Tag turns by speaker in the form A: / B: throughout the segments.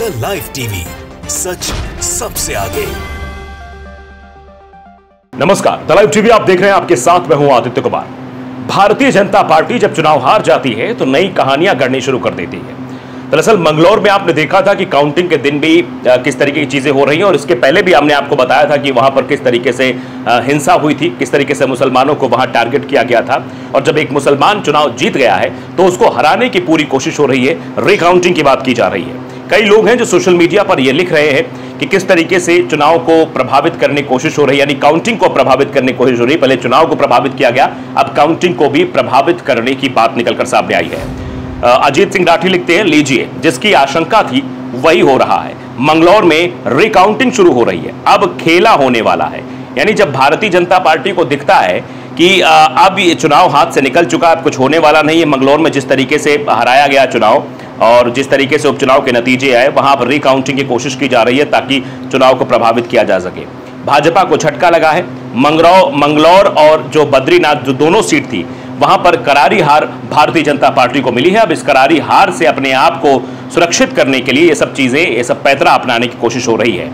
A: The live TV, सच सबसे आगे।
B: नमस्कार, द लाइव टीवी आप देख रहे हैं, आपके साथ मैं हूं आदित्य कुमार। भारतीय जनता पार्टी जब चुनाव हार जाती है तो नई कहानियां गढ़नी शुरू कर देती है। दरअसल मंगलौर में आपने देखा था कि काउंटिंग के दिन भी किस तरीके की चीजें हो रही हैं, और इसके पहले भी हमने आपको बताया था कि वहां पर किस तरीके से हिंसा हुई थी, किस तरीके से मुसलमानों को वहां टारगेट किया गया था। और जब एक मुसलमान चुनाव जीत गया है तो उसको हराने की पूरी कोशिश हो रही है, रिकाउंटिंग की बात की जा रही है। कई लोग हैं जो सोशल मीडिया पर यह लिख रहे हैं कि किस तरीके से चुनाव को प्रभावित करने की कोशिश हो रही है, यानी काउंटिंग को प्रभावित करने की कोशिश हो रही है। पहले चुनाव को प्रभावित किया गया, अब काउंटिंग को भी प्रभावित करने की बात निकलकर सामने आई है। अजीत सिंह राठी लिखते हैं, लीजिए जिसकी आशंका थी वही हो रहा है, मंगलौर में रिकाउंटिंग शुरू हो रही है, अब खेला होने वाला है। यानी जब भारतीय जनता पार्टी को दिखता है कि अब ये चुनाव हाथ से निकल चुका है, अब कुछ होने वाला नहीं है, मंगलौर में जिस तरीके से हराया गया चुनाव और जिस तरीके से उपचुनाव के नतीजे आए, वहां पर रिकाउंटिंग की कोशिश की जा रही है ताकि चुनाव को प्रभावित किया जा सके। भाजपा को झटका लगा है। मंगलौर और जो बद्रीनाथ, जो दोनों सीट थी, वहां पर करारी हार भारतीय जनता पार्टी को मिली है। अब इस करारी हार से अपने आप को सुरक्षित करने के लिए ये सब चीजें, ये सब पैतरा अपनाने की कोशिश हो रही है।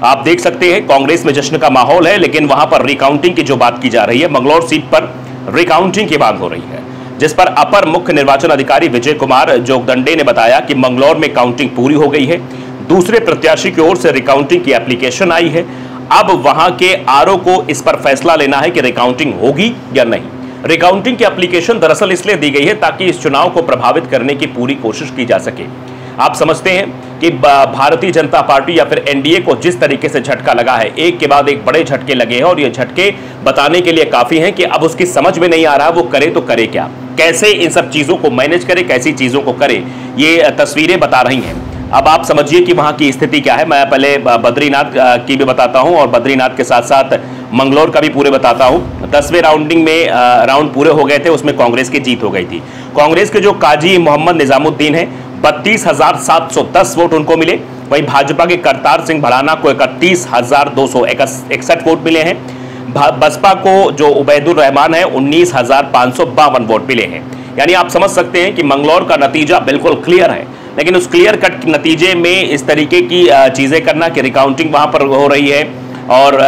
B: आप देख सकते हैं कांग्रेस में जश्न का माहौल है, लेकिन वहां पर रिकाउंटिंग की जो बात की जा रही है, मंगलौर सीट पर रिकाउंटिंग की बात हो रही है, जिस पर अपर मुख्य निर्वाचन अधिकारी विजय कुमार जोगदंडे ने बताया कि मंगलौर में काउंटिंग पूरी हो गई है। दूसरे प्रत्याशी की ओर से रिकाउंटिंग की एप्लीकेशन आई है। अब वहां के आरओ को इस पर फैसला लेना है कि रिकाउंटिंग होगी या नहीं। रिकाउंटिंग की एप्लीकेशन दरअसल इसलिए दी गई है ताकि इस चुनाव को प्रभावित करने की पूरी कोशिश की जा सके। आप समझते हैं कि भारतीय जनता पार्टी या फिर एनडीए को जिस तरीके से झटका लगा है, एक के बाद एक बड़े झटके लगे हैं, और ये झटके बताने के लिए काफी हैं कि अब उसकी समझ में नहीं आ रहा वो करे तो करे क्या, कैसे इन सब चीजों को मैनेज करे, कैसी चीजों को करे, ये तस्वीरें बता रही हैं। अब आप समझिए कि वहां की स्थिति क्या है। मैं पहले बद्रीनाथ की भी बताता हूं और बद्रीनाथ के साथ साथ मंगलौर का भी पूरे बताता हूं। 10वें राउंडिंग में राउंड पूरे हो गए थे, उसमें कांग्रेस की जीत हो गई थी। कांग्रेस के जो काजी मोहम्मद निजामुद्दीन है, 32,710 वोट उनको मिले। वहीं भाजपा के करतार सिंह भड़ाना को 31,261 वोट मिले हैं। बसपा को जो उबैदुर रहमान है, 19,552 वोट मिले हैं। यानी आप समझ सकते हैं कि मंगलौर का नतीजा बिल्कुल क्लियर है, लेकिन उस क्लियर कट नतीजे में इस तरीके की चीजें करना कि रिकाउंटिंग वहां पर हो रही है और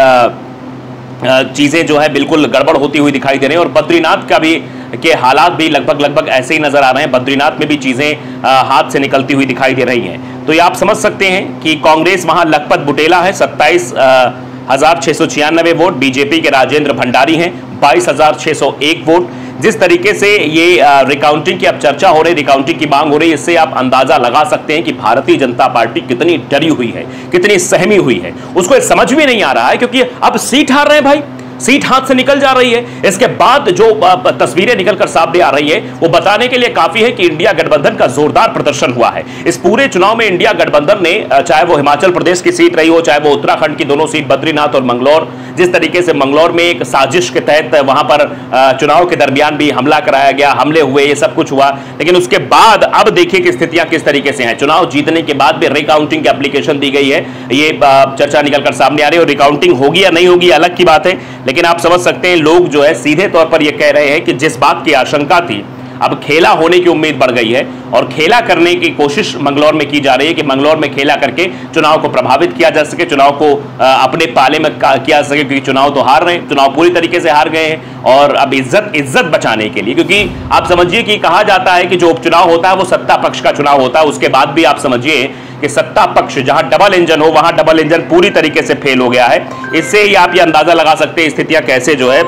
B: चीजें जो है बिल्कुल गड़बड़ होती हुई दिखाई दे रही हैं। और बद्रीनाथ का भी के हालात भी लगभग ऐसे ही नजर आ रहे हैं। बद्रीनाथ में भी चीजें हाथ से निकलती हुई दिखाई दे रही हैं। तो ये आप समझ सकते हैं कि कांग्रेस वहां लखपत बुटेला है, 27,696 वोट। बीजेपी के राजेंद्र भंडारी हैं, 22,601 वोट। जिस तरीके से ये रिकाउंटिंग की अब चर्चा हो रही, रिकाउंटिंग की मांग हो रही है, इससे आप अंदाजा लगा सकते हैं कि भारतीय जनता पार्टी कितनी डरी हुई है, कितनी सहमी हुई है। उसको समझ में नहीं आ रहा है, क्योंकि अब सीट हार रहे हैं भाई, सीट हाथ से निकल जा रही है। इसके बाद जो तस्वीरें निकलकर सामने आ रही है वो बताने के लिए काफी है कि इंडिया गठबंधन का जोरदार प्रदर्शन हुआ है। इस पूरे चुनाव में इंडिया गठबंधन ने, चाहे वो हिमाचल प्रदेश की सीट रही हो, चाहे वो उत्तराखंड की दोनों सीट बद्रीनाथ और मंगलौर, जिस तरीके से मंगलौर में एक साजिश के तहत वहां पर चुनाव के दरमियान भी हमला कराया गया, हमले हुए, ये सब कुछ हुआ। लेकिन उसके बाद अब देखिए कि स्थितियां किस तरीके से हैं। चुनाव जीतने के बाद भी रिकाउंटिंग की एप्लीकेशन दी गई है, ये चर्चा निकलकर सामने आ रही है। और रिकाउंटिंग होगी या नहीं होगी अलग की बात है, लेकिन आप समझ सकते हैं लोग जो है सीधे तौर पर यह कह रहे हैं कि जिस बात की आशंका थी, अब खेला होने की उम्मीद बढ़ गई है और खेला करने की कोशिश मंगलौर में की जा रही है कि मंगलौर में खेला करके चुनाव को प्रभावित किया जा सके, चुनाव को अपने पाले में किया जा सके, क्योंकि चुनाव तो हार रहे हैं, चुनाव पूरी तरीके से हार गए हैं। और अब इज्जत बचाने के लिए, क्योंकि आप समझिए कि कहा जाता है कि जो उपचुनाव होता है वो सत्ता पक्ष का चुनाव होता है, उसके बाद भी आप समझिए कि सत्ता पक्ष जहां डबल इंजन हो, वहां डबल इंजन पूरी तरीके से फेल हो गया है। इससे ही आप ये अंदाजा लगा सकते हैं स्थितियां कैसे जो है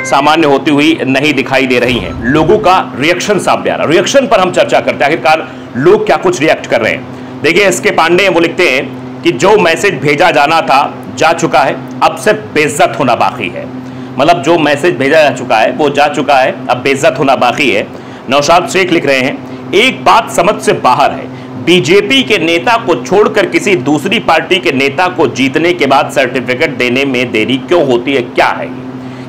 B: सामान्य होती हुई नहीं दिखाई दे रही हैं। लोगों का रिएक्शन सामने आ रहा है, रिएक्शन पर हम चर्चा करते हैं, आखिरकार लोग क्या कुछ रिएक्ट कर रहे हैं। देखिए एसके पांडे वो लिखते हैं कि जो मैसेज भेजा जाना था जा चुका है, अब सिर्फ बेइज्जत होना बाकी है। मतलब जो मैसेज भेजा जा चुका है वो जा चुका है, अब बेइज्जत होना बाकी है। नौशाद शेख लिख रहे हैं, एक बात समझ से बाहर है, बीजेपी के नेता को छोड़कर किसी दूसरी पार्टी के नेता को जीतने के बाद सर्टिफिकेट देने में देरी क्यों होती है, क्या है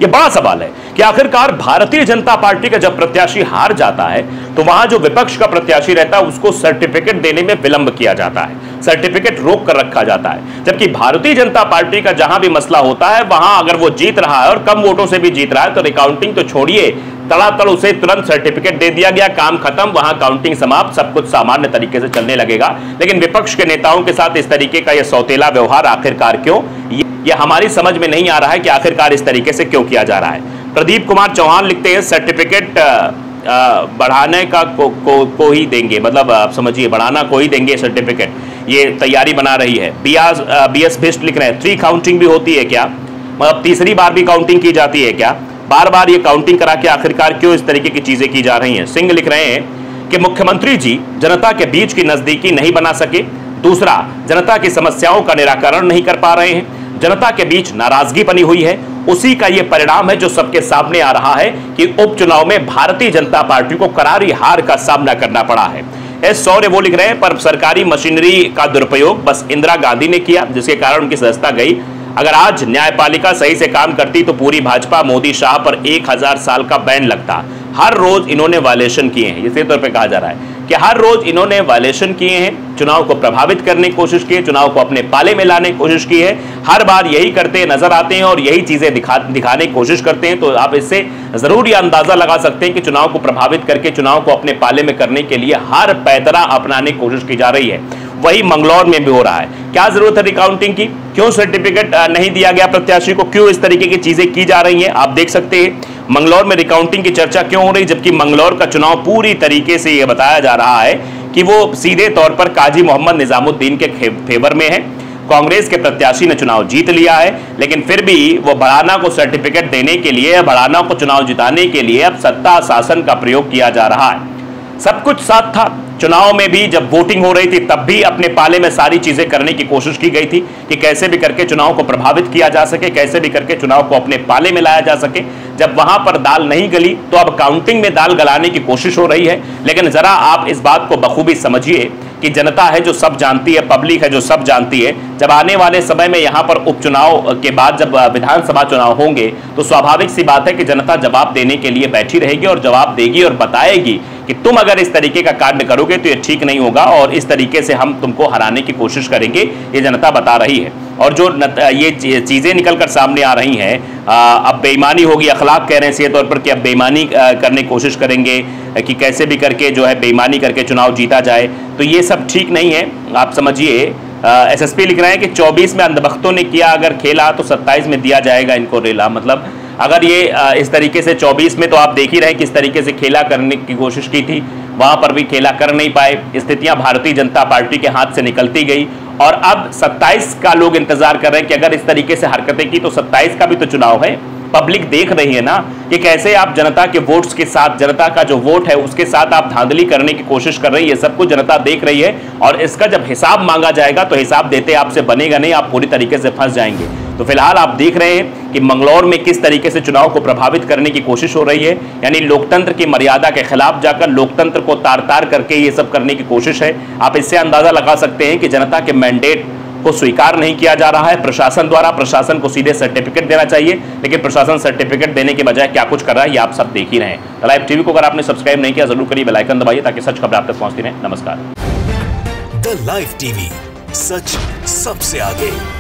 B: यह बड़ा सवाल है कि आखिरकार भारतीय जनता पार्टी का जब प्रत्याशी हार जाता है तो वहां जो विपक्ष का प्रत्याशी रहता है उसको सर्टिफिकेट देने में विलंब किया जाता है, सर्टिफिकेट रोक कर रखा जाता है। जबकि भारतीय जनता पार्टी का जहां भी मसला होता है वहां अगर वो जीत रहा है और कम वोटों से भी जीत रहा है तो रिकाउंटिंग तो छोड़िए, तड़ातड़ उसे तुरंत सर्टिफिकेट दे दिया गया, काम खत्म, वहां काउंटिंग समाप्त, सब कुछ सामान्य तरीके से चलने लगेगा। लेकिन विपक्ष के नेताओं के साथ इस तरीके का यह सौतेला व्यवहार आखिरकार क्यों, यह हमारी समझ में नहीं आ रहा है कि आखिरकार इस तरीके से क्यों किया जा रहा है। प्रदीप कुमार चौहान लिखते हैं सर्टिफिकेट बढ़ाने का को ही देंगे, मतलब आप समझिए बढ़ाना को ही देंगे सर्टिफिकेट, ये तैयारी बना रही है। बीएस बिस्ट लिख रहे हैं थ्री काउंटिंग भी होती है क्या, मतलब तीसरी बार भी काउंटिंग की जाती है क्या, बार बार ये काउंटिंग करा के आखिरकार क्यों इस तरीके की चीजें की जा रही हैं। सिंह लिख रहे हैं कि मुख्यमंत्री जी जनता के बीच की नजदीकी नहीं बना सके, दूसरा जनता की समस्याओं का निराकरण नहीं कर पा रहे हैं, जनता के बीच नाराजगी बनी हुई है, उसी का यह परिणाम है जो सबके सामने आ रहा है कि उपचुनाव में भारतीय जनता पार्टी को करारी हार का सामना करना पड़ा है। एस सौर्य वो लिख रहे हैं पर सरकारी मशीनरी का दुरुपयोग बस इंदिरा गांधी ने किया जिसके कारण उनकी सदस्यता गई। अगर आज न्यायपालिका सही से काम करती तो पूरी भाजपा मोदी शाह पर 1000 साल का बैन लगता। हर रोज इन्होंने वायलेशन किए हैं, इसी तौर पे कहा जा रहा है कि हर रोज इन्होंने वायलेशन किए हैं, चुनाव को प्रभावित करने की कोशिश की है, चुनाव को अपने पाले में लाने की कोशिश की है, हर बार यही करते नजर आते हैं और यही चीजें दिखाने की कोशिश करते हैं। तो आप इससे जरूर यह अंदाजा लगा सकते हैं कि चुनाव को प्रभावित करके चुनाव को अपने पाले में करने के लिए हर पैतरा अपनाने की कोशिश की जा रही है। वही मंगलौर में भी हो रहा है। क्या जरूरत है रिकाउंटिंग की, क्यों सर्टिफिकेट नहीं दिया गया प्रत्याशी को, क्यों इस तरीके की चीजें की जा रही हैं, आप देख सकते हैं मंगलौर में रिकाउंटिंग की चर्चा क्यों हो रही, जबकि मंगलौर का चुनाव पूरी तरीके से यह बताया जा रहा है कि वो सीधे तौर पर काजी मोहम्मद निजामुद्दीन के फेवर में है। कांग्रेस के प्रत्याशी ने चुनाव जीत लिया है, लेकिन फिर भी वो भड़ाना को सर्टिफिकेट देने के लिए, भड़ाना को चुनाव जिताने के लिए अब सत्ता शासन का प्रयोग किया जा रहा है। सब कुछ साथ था, चुनाव में भी जब वोटिंग हो रही थी तब भी अपने पाले में सारी चीजें करने की कोशिश की गई थी कि कैसे भी करके चुनाव को प्रभावित किया जा सके, कैसे भी करके चुनाव को अपने पाले में लाया जा सके। जब वहां पर दाल नहीं गली तो अब काउंटिंग में दाल गलाने की कोशिश हो रही है। लेकिन जरा आप इस बात को बखूबी समझिए कि जनता है जो सब जानती है, पब्लिक है जो सब जानती है। जब आने वाले समय में यहाँ पर उपचुनाव के बाद जब विधानसभा चुनाव होंगे तो स्वाभाविक सी बात है कि जनता जवाब देने के लिए बैठी रहेगी और जवाब देगी और बताएगी कि तुम अगर इस तरीके का कांड करोगे तो ये ठीक नहीं होगा और इस तरीके से हम तुमको हराने की कोशिश करेंगे, ये जनता बता रही है। और जो ये चीजें निकल कर सामने आ रही हैं, अब बेईमानी होगी, अखलाक कह रहे हैं सीधे तौर पर कि अब बेईमानी करने की कोशिश करेंगे कि कैसे भी करके जो है बेईमानी करके चुनाव जीता जाए, तो ये सब ठीक नहीं है। आप समझिए एसएसपी लिख रहे हैं कि 24 में अंधभक्तों ने किया अगर खेला तो 27 में दिया जाएगा इनको रेला। मतलब अगर ये इस तरीके से 24 में तो आप देख ही रहे हैं किस तरीके से खेला करने की कोशिश की थी, वहां पर भी खेला कर नहीं पाए, स्थितियां भारतीय जनता पार्टी के हाथ से निकलती गई और अब 27 का लोग इंतजार कर रहे हैं कि अगर इस तरीके से हरकतें की तो 27 का भी तो चुनाव है। पब्लिक देख रही है ना कि कैसे आप जनता के वोट्स के साथ, जनता का जो वोट है उसके साथ आप धांधली करने की कोशिश कर रही है, सब कुछ जनता देख रही है और इसका जब हिसाब मांगा जाएगा तो हिसाब देते आपसे बनेगा नहीं, आप पूरी तरीके से फंस जाएंगे। तो फिलहाल आप देख रहे हैं कि मंगलौर में किस तरीके से चुनाव को प्रभावित करने की कोशिश हो रही है, यानी लोकतंत्र की मर्यादा के खिलाफ जाकर लोकतंत्र को तार तार करके ये सब करने की कोशिश है। आप इससे अंदाजा लगा सकते हैं कि जनता के मैंडेट को स्वीकार नहीं किया जा रहा है प्रशासन द्वारा। प्रशासन को सीधे सर्टिफिकेट देना चाहिए, लेकिन प्रशासन सर्टिफिकेट देने के बजाय क्या कुछ कर रहा है ये आप सब देख ही रहे हैं। लाइव टीवी को अगर आपने सब्सक्राइब नहीं किया जरूर करिए, बेल आइकन दबाइए ताकि सच खबर आप तक पहुंचती रहे। नमस्कार।
A: द लाइव टीवी, सच सबसे आगे।